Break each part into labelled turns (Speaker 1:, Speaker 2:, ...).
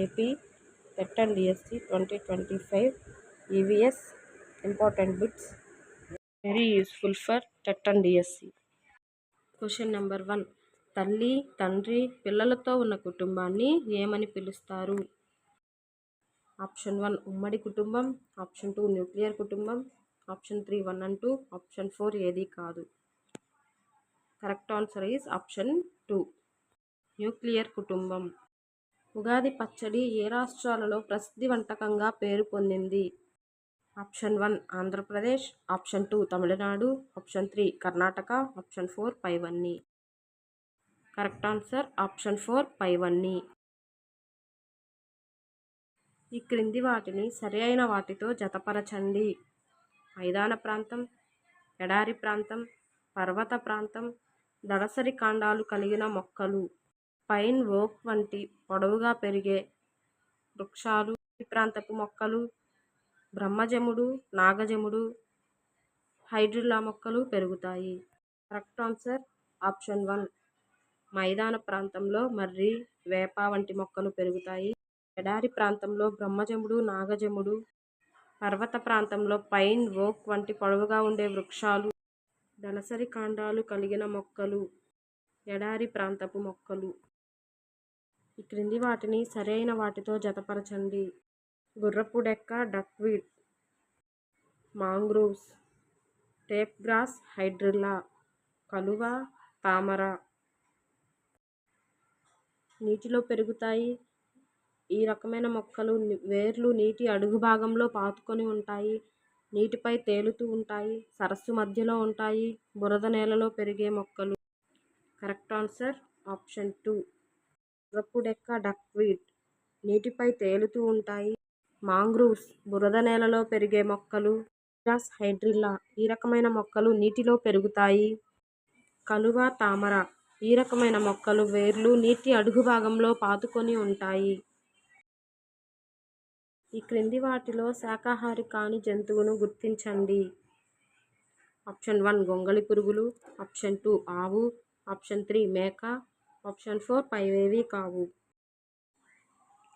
Speaker 1: AP TET and DSC 2025 EVS important bits very useful for TET and DSC. Question number 1. తల్లి, తండ్రి, పిల్లలతో ఉన్న కుటుంబాన్ని ఏమని పిలుస్తారు? ఆప్షన్ 1 ఉమ్మడి కుటుంబం, ఆప్షన్ 2 న్యూక్లియర్ కుటుంబం, ఆప్షన్ 3 1 and 2, ఆప్షన్ 4 ఏది కాదు. Correct answer is option 2 nuclear కుటుంబం. ఉగాది పచ్చడి ఏ రాష్ట్రాలలో ప్రసిద్ధి వంటకంగా పేరు పొందింది? Option 1 Andhra Pradesh, option 2 Tamil Nadu, option 3 Karnataka, option 4 పైవన్నీ. కరెక్ట్ ఆన్సర్ ఆప్షన్ 4 పైవన్నీ. ఈ క్రింది వాటిని సరి అయిన వాటితో జతపరచండి. మైదాన ప్రాంతం, ఎడారి ప్రాంతం, పర్వత ప్రాంతం, దళసరి కాండాలు కలిగిన మొక్కలు, పైన్ ఓక్ వంటి పొడవుగా పెరిగే వృక్షాలు, ప్రాంతపు మొక్కలు, బ్రహ్మజముడు, నాగజముడు, హైడ్రిల్లా మొక్కలు పెరుగుతాయి. కరెక్ట్ ఆన్సర్ ఆప్షన్ 1 మైదాన ప్రాంతంలో మర్రి, వేప వంటి మొక్కలు పెరుగుతాయి. ఎడారి ప్రాంతంలో బ్రహ్మజముడు, నాగజముడు, పర్వత ప్రాంతంలో పైన్ ఓక్ వంటి పొడవుగా ఉండే వృక్షాలు, దళసరి కాండాలు కలిగిన మొక్కలు, ఎడారి ప్రాంతపు మొక్కలు. ఈ క్రింది వాటిని సరైన వాటితో జతపరచండి. గుర్రపు డెక్క duckweed, mangroves, tape grass hydrilla, కలువ, తామర. నీటిలో పెరుగుతాయి. ఈ రకమైన మొక్కలు వేర్లు నీటి అడుగు భాగంలో పాతుకొని ఉంటాయి. నీటిపై తేలుతూ ఉంటాయి. సరస్సు మధ్యలో ఉంటాయి. బురద నేలలో పెరిగే మొక్కలు. కరెక్ట్ ఆన్సర్ ఆప్షన్ 2 గుర్రపు డెక్క డక్వీడ్ నీటిపై తేలుతూ ఉంటాయి. మాంగ్రూవ్స్ బురద నేలలో పెరిగే మొక్కలు. గ్రాస్ హైడ్రిల్లా ఈ రకమైన మొక్కలు నీటిలో పెరుగుతాయి. కలువ, తామర ఈ రకమైన మొక్కలు వేర్లు నీటి అడుగు భాగంలో పాతుకొని ఉంటాయి. ఈ క్రింది వాటిలో శాకాహారి కాని జంతువును గుర్తించండి. ఆప్షన్ 1 గొంగళి పురుగులు, ఆప్షన్ 2 ఆవు, ఆప్షన్ 3 మేక, ఆప్షన్ 4 పైవేవీ కావు.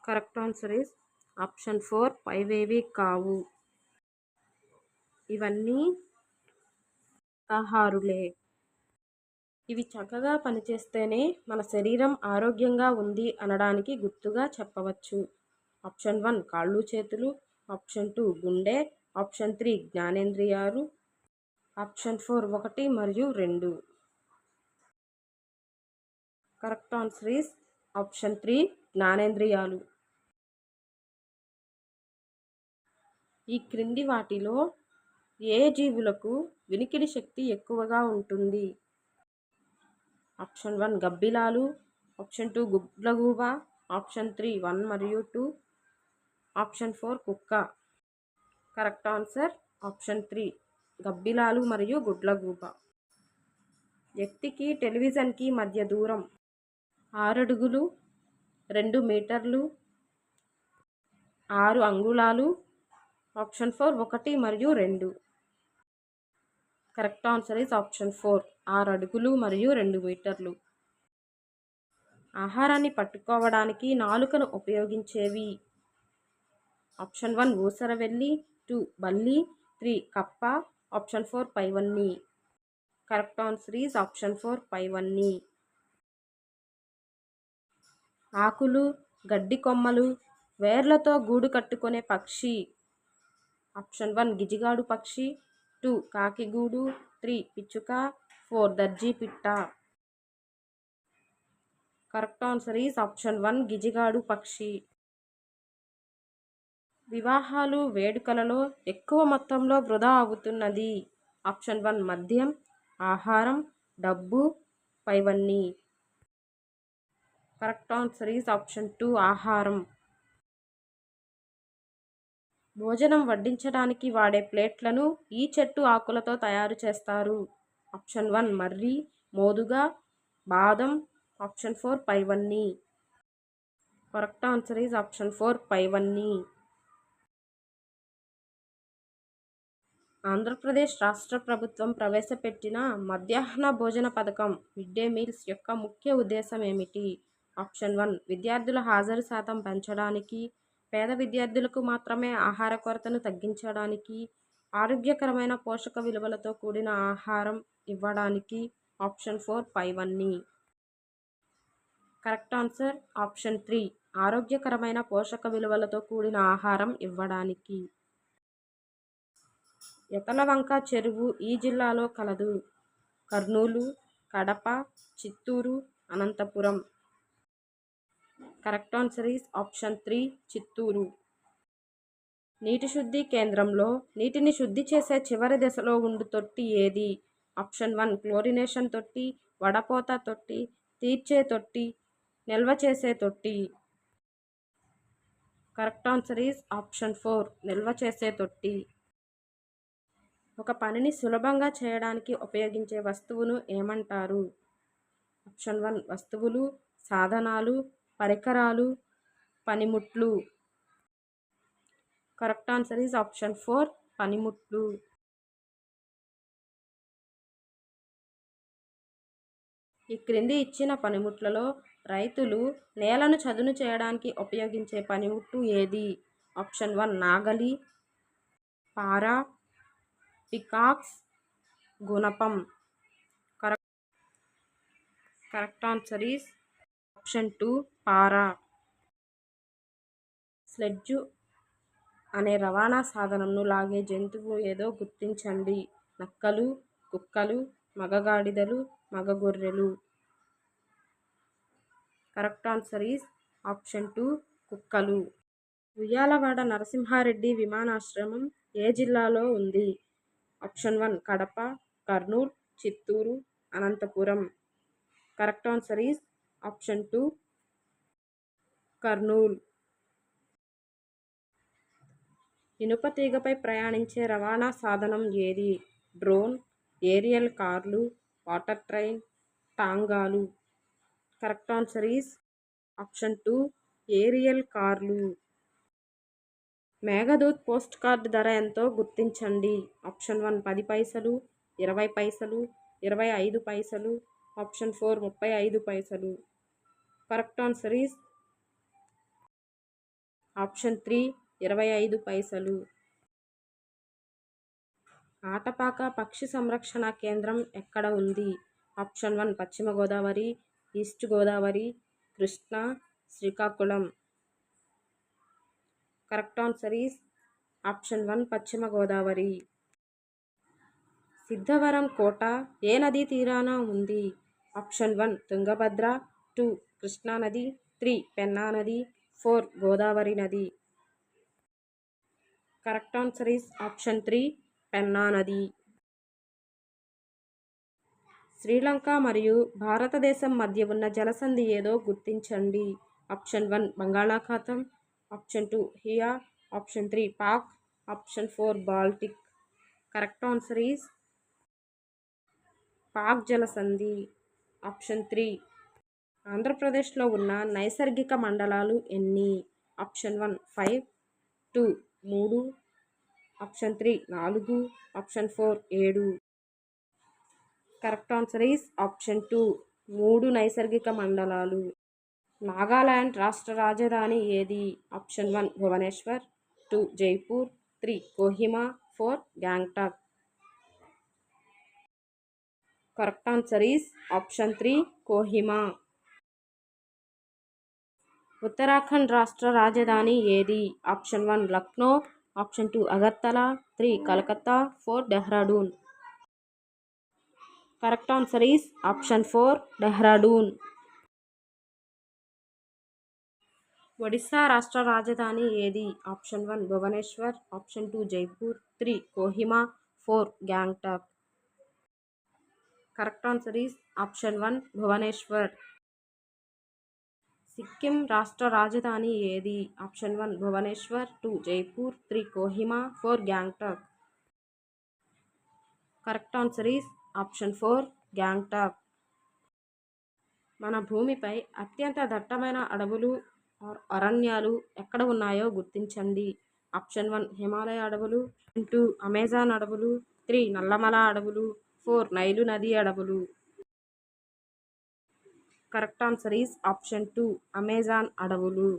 Speaker 1: కరెక్ట్ ఆన్సర్ ఈజ్ ఆప్షన్ 4 పైవేవీ కావు. ఇవన్నీ శాకాహారులే. ఇవి చక్కగా పనిచేస్తేనే మన శరీరం ఆరోగ్యంగా ఉంది అనడానికి గుర్తుగా చెప్పవచ్చు. ఆప్షన్ 1 కాళ్ళు చేతులు, ఆప్షన్ 2 గుండె, ఆప్షన్ 3 జ్ఞానేంద్రియాలు, ఆప్షన్ 4 1 మరియు 2. కరెక్ట్ ఆన్సర్ ఈజ్ ఆప్షన్ 3 జ్ఞానేంద్రియాలు. ఈ క్రింది వాటిలో ఏ జీవులకు వినికిడి శక్తి ఎక్కువగా ఉంటుంది? ఆప్షన్ 1 గబ్బిలాలు, ఆప్షన్ 2 గుడ్లగూబ, ఆప్షన్ 3 1 మరియు 2, ఆప్షన్ 4 కుక్క. కరెక్ట్ ఆన్సర్ ఆప్షన్ 3 గబ్బిలాలు మరియు గుడ్లగూబ. వ్యక్తికి టెలివిజన్కి మధ్య దూరం 6 అడుగులు 2 మీటర్లు 6 అంగుళాలు, ఆప్షన్ 4 1 మరియు 2. కరెక్ట్ ఆన్సర్ ఈజ్ ఆప్షన్ 4 6 అడుగులు మరియు 2 మీటర్లు. ఆహారాన్ని పట్టుకోవడానికి నాలుకను ఉపయోగించేవి. ఆప్షన్ 1 ఊసరవెల్లి, 2 బల్లి, 3 కప్ప, ఆప్షన్ 4 పైవన్నీ. కరెక్ట్ ఆన్సర్ ఈజ్ ఆప్షన్ 4 పైవన్నీ. ఆకులు, గడ్డి కొమ్మలు, వేర్లతో గూడు కట్టుకునే పక్షి. ఆప్షన్ 1 గిజిగాడు పక్షి, 2 కాకిగూడు, 3 పిచ్చుక, 4 దర్జీ పిట్ట. కరెక్ట్ ఆన్సర్ ఈజ్ ఆప్షన్ 1 గిజిగాడు పక్షి. వివాహాలు, వేడుకలలో ఎక్కువ మొత్తంలో వృధా అవుతున్నది. ఆప్షన్ 1 మద్యం, ఆహారం, డబ్బు, పైవన్నీ. కరెక్ట్ ఆన్సర్ ఈజ్ ఆప్షన్ 2 ఆహారం. భోజనం వడ్డించడానికి వాడే ప్లేట్లను ఈ చెట్టు ఆకులతో తయారు చేస్తారు. ఆప్షన్ 1 మర్రి, మోదుగ, బాదం, ఆప్షన్ 4 పైవన్నీ. కరెక్ట్ ఆన్సర్ ఈజ్ ఆప్షన్ 4 పైవన్నీ. ఆంధ్రప్రదేశ్ రాష్ట్ర ప్రభుత్వం ప్రవేశపెట్టిన మధ్యాహ్న భోజన పథకం మిడ్ డే మీల్స్ యొక్క ముఖ్య ఉద్దేశం ఏమిటి? ఆప్షన్ 1 విద్యార్థుల హాజరు శాతం పెంచడానికి, పేద విద్యార్థులకు మాత్రమే ఆహార కొరతను తగ్గించడానికి, ఆరోగ్యకరమైన పోషక విలువలతో కూడిన ఆహారం ఇవ్వడానికి. ఆప్షన్ 4 పైవన్నీ. కరెక్ట్ ఆన్సర్ ఆప్షన్ 3 ఆరోగ్యకరమైన పోషక విలువలతో కూడిన ఆహారం ఇవ్వడానికి. ఎతలవంక చెరువు ఈ జిల్లాలో కలదు? Kurnool, Kadapa, Chittoor, Anantapuram. Correct answer is option 3 Chittoor. నీటి శుద్ధి కేంద్రంలో నీటిని శుద్ధి చేసే చివరి దశలో ఉండు తొట్టి ఏది? ఆప్షన్ 1 క్లోరినేషన్ తొట్టి, వడపోత తొట్టి, తీర్చే తొట్టి, నిల్వ చేసే తొట్టి. కరెక్ట్ ఆన్సర్ ఈస్ ఆప్షన్ 4 నిల్వ చేసే తొట్టి. ఒక పనిని సులభంగా చేయడానికి ఉపయోగించే వస్తువును ఏమంటారు? ఆప్షన్ 1 వస్తువులు, సాధనాలు, పరికరాలు, పనిముట్లు. కరెక్ట్ ఆన్సర్ ఈజ్ ఆప్షన్ 4 పనిముట్లు. ఈ క్రింది ఇచ్చిన పనిముట్లలో రైతులు నేలను చదును చేయడానికి ఉపయోగించే పనిముట్టు ఏది? ఆప్షన్ 1 నాగలి, పార, పికాక్స్, గుణపం. కరెక్ట్ ఆన్సర్ ఈస్ ఆప్షన్ 2 పార. స్లెడ్జు అనే రవాణా సాధనంను లాగే జంతువు ఏదో గుర్తించండి. నక్కలు, కుక్కలు, మగగాడిదలు, మగగొర్రెలు. కరెక్ట్ ఆన్సర్ ఈస్ ఆప్షన్ 2 కుక్కలు. ఉయ్యాలవాడ నరసింహారెడ్డి విమానాశ్రయం ఏ జిల్లాలో ఉంది? Option 1 Kadapa, Kurnool, Chittoor, Anantapuram. Correct answer is option 2 Kurnool. ఇనుప తీగపై ప్రయాణించే రవాణా సాధనం ఏది? డ్రోన్, ఏరియల్ కార్లు, వాటర్ ట్రైన్, టాంగాలు. Correct answer is option 2 aerial కార్లు. మేఘదూత్ పోస్ట్ కార్డు ధర ఎంతో గుర్తించండి. ఆప్షన్ 1 10 పైసలు, 20 పైసలు, 25 పైసలు. ఆప్షన్ 4 35 పైసలు. కరెక్ట్ ఆన్సర్ ఈస్ ఆప్షన్ 3 25 పైసలు. ఆటపాక పక్షి సంరక్షణ కేంద్రం ఎక్కడ ఉంది? ఆప్షన్ 1 పశ్చిమ Godavari, east Godavari, Krishna, Srikakulam. Correct answer is option 1 పశ్చిమ గోదావరి. సిద్ధవరం కోట ఏ నదీ తీరాన ఉంది? ఆప్షన్ 1 తుంగభద్ర, 2 కృష్ణా నది, 3 పెన్నా నది, 4 గోదావరి నది. Correct answer is option 3 Penna నది. శ్రీలంక మరియు భారతదేశం మధ్య ఉన్న జలసంధి ఏదో గుర్తించండి. ఆప్షన్ 1 బంగాళాఖాతం, ఆప్షన్ 2 హియా, option 3 Palk, option 4 Baltic. Correct answer is Palk జలసంధి. ఆప్షన్ 3. ఆంధ్రప్రదేశ్లో ఉన్న నైసర్గిక మండలాలు ఎన్ని? Option 1 5, 2 3, option 3 4, option 4 7. Correct answer is option 2 3 నైసర్గిక మండలాలు. నాగాలాండ్ రాష్ట్ర రాజధాని ఏది? Option 1 Bhubaneswar, 2 Jaipur, 3 Kohima, 4 Gangtok. Correct answer is option 3 Kohima. Uttarakhand రాష్ట్ర రాజధాని ఏది? Option 1 Lucknow, option 2 Agartala, 3 Calcutta, 4 Dehradun. Correct answer is option 4 Dehradun. Odisha రాష్ట్ర రాజధాని ఏది? Option 1 Bhubaneswar, option 2 Jaipur, 3 Kohima, 4 Gangtok. Correct answer is option 1 Bhubaneswar. Sikkim రాష్ట్ర రాజధాని ఏది? Option 1 Bhubaneswar, 2 Jaipur, 3 Kohima, 4 Gangtok. Correct answer is option 4 Gangtok. మన భూమిపై అత్యంత దట్టమైన అడవులు అరణ్యాలు ఎక్కడ ఉన్నాయో గుర్తించండి. ఆప్షన్ 1 హిమాలయ అడవులు, 2 అమెజాన్ అడవులు, 3 నల్లమల అడవులు, 4 నైలు నది అడవులు. Correct answer is option 2 Amazon అడవులు.